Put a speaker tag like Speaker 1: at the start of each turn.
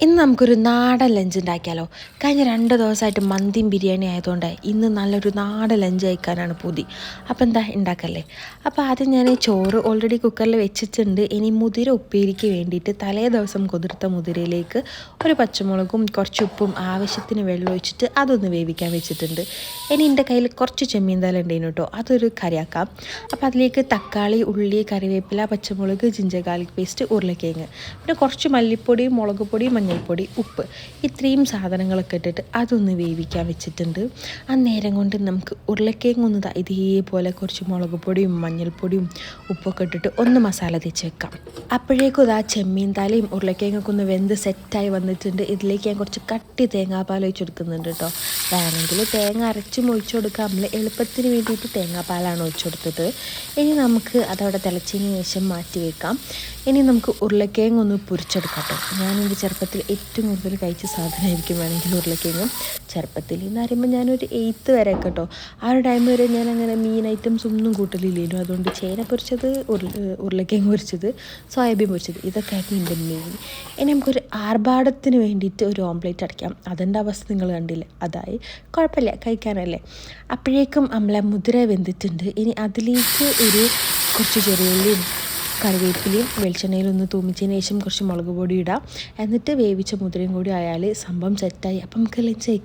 Speaker 1: ഇന്ന് നമുക്കൊരു നാടൻ ലഞ്ച് ഉണ്ടാക്കിയാലോ. കഴിഞ്ഞ 2 ദിവസമായിട്ട് മന്തിയും ബിരിയാണി ആയതുകൊണ്ട് ഇന്ന് നല്ലൊരു നാടൻ ലഞ്ച് കഴിക്കാനാണ് പൂതി. അപ്പോൾ എന്താ ഉണ്ടാക്കല്ലേ. അപ്പോൾ ആദ്യം ഞാൻ ചോറ് ഓൾറെഡി കുക്കറിൽ വെച്ചിട്ടുണ്ട്. ഇനി മുതിര ഉപ്പേരിക്ക് വേണ്ടിയിട്ട് തലേ ദിവസം കുതിർത്ത മുതിരയിലേക്ക് ഒരു പച്ചമുളകും കുറച്ച് ഉപ്പും ആവശ്യത്തിന് വെള്ളം ഒഴിച്ചിട്ട് അതൊന്ന് വേവിക്കാൻ വെച്ചിട്ടുണ്ട്. ഇനി എൻ്റെ കയ്യിൽ കുറച്ച് ചെമ്മീൻ തല ഉണ്ടായിരുന്നു കേട്ടോ, അതൊരു കറിയാക്കാം. അപ്പോൾ അതിലേക്ക് തക്കാളി, ഉള്ളി, കറിവേപ്പില, പച്ചമുളക്, ജിഞ്ചർ ഗാർലിക് പേസ്റ്റ്, ഉരുളക്കിഴങ്ങ്, പിന്നെ കുറച്ച് മല്ലിപ്പൊടി, മുളക് പൊടി, മഞ്ഞൾപ്പൊടി, ഉപ്പ്, ഇത്രയും സാധനങ്ങളൊക്കെ ഇട്ടിട്ട് അതൊന്ന് വേവിക്കാൻ വെച്ചിട്ടുണ്ട്. ആ നേരം കൊണ്ട് നമുക്ക് ഉരുളക്കിഴങ്ങ് ഒന്ന് ഇതേപോലെ കുറച്ച് മുളക് പൊടിയും മഞ്ഞൾപ്പൊടിയും ഉപ്പൊക്കെ ഇട്ടിട്ട് ഒന്ന് മസാല തേച്ച് വെക്കാം. അപ്പോഴേക്കും ഇതാ ചെമ്മീൻ തലയും ഉരുളക്കിഴങ്ങൊക്കെ ഒന്ന് വെന്ത് സെറ്റായി വന്നിട്ടുണ്ട്. ഇതിലേക്ക് ഞാൻ കുറച്ച് കട്ടി തേങ്ങാപ്പാൽ ഒഴിച്ച് കൊടുക്കുന്നുണ്ട് കേട്ടോ. വേണമെങ്കിൽ തേങ്ങ അരച്ചും ഒഴിച്ചു കൊടുക്കാം. നമ്മൾ എളുപ്പത്തിന് വേണ്ടിയിട്ട് തേങ്ങാപ്പാലാണ് ഒഴിച്ചു കൊടുത്തത്. ഇനി നമുക്ക് അതവിടെ തിളച്ചതിന് ശേഷം മാറ്റി വെക്കാം. ഇനി നമുക്ക് ഉരുളക്കിഴങ്ങ് ഒന്ന് പൊരിച്ചെടുക്കാം കേട്ടോ. ഞാനെൻ്റെ ചെറുപ്പത്തിൽ ഏറ്റവും കൂടുതൽ കഴിച്ച സാധനമായിരിക്കും വേണമെങ്കിൽ ഉരുളക്കിഴങ്ങ്. ചെറുപ്പത്തിൽ എന്ന് പറയുമ്പോൾ ഞാനൊരു 8th വരെ കേട്ടോ. ആ ഒരു ടൈം വരെ ഞാൻ അങ്ങനെ മീൻ ഐറ്റംസ് ഒന്നും കൂട്ടലില്ലായിരുന്നു. അതുകൊണ്ട് ചേന പൊരിച്ചത്, ഉരുളക്കിഴങ്ങ് പൊരിച്ചത്, സോയാബീൻ പൊരിച്ചത്, ഇതൊക്കെ ആയിരുന്നു എൻ്റെ മെയിൻ. ഇനി നമുക്കൊരു ആർഭാടത്തിന് വേണ്ടിയിട്ട് ഒരു ഓംപ്ലേറ്റ് അടിക്കാം. അതിൻ്റെ അവസ്ഥ നിങ്ങൾ കണ്ടില്ല. അതായി കുഴപ്പമില്ല, കഴിക്കാനല്ലേ. അപ്പോഴേക്കും നമ്മളെ മുതിര വെന്തിട്ടുണ്ട്. ഇനി അതിലേക്ക് കുറച്ച് ചെറിയുള്ളിയും കറിവേപ്പിലയും വെളിച്ചെണ്ണയിലൊന്ന് തൂമിച്ചതിന് ശേഷം കുറച്ച് മുളക് പൊടി ഇടാം. എന്നിട്ട് വേവിച്ച മുതിരയും കൂടി ആയാൽ സംഭവം സെറ്റായി. അപ്പം നമുക്ക് ലഞ്ച്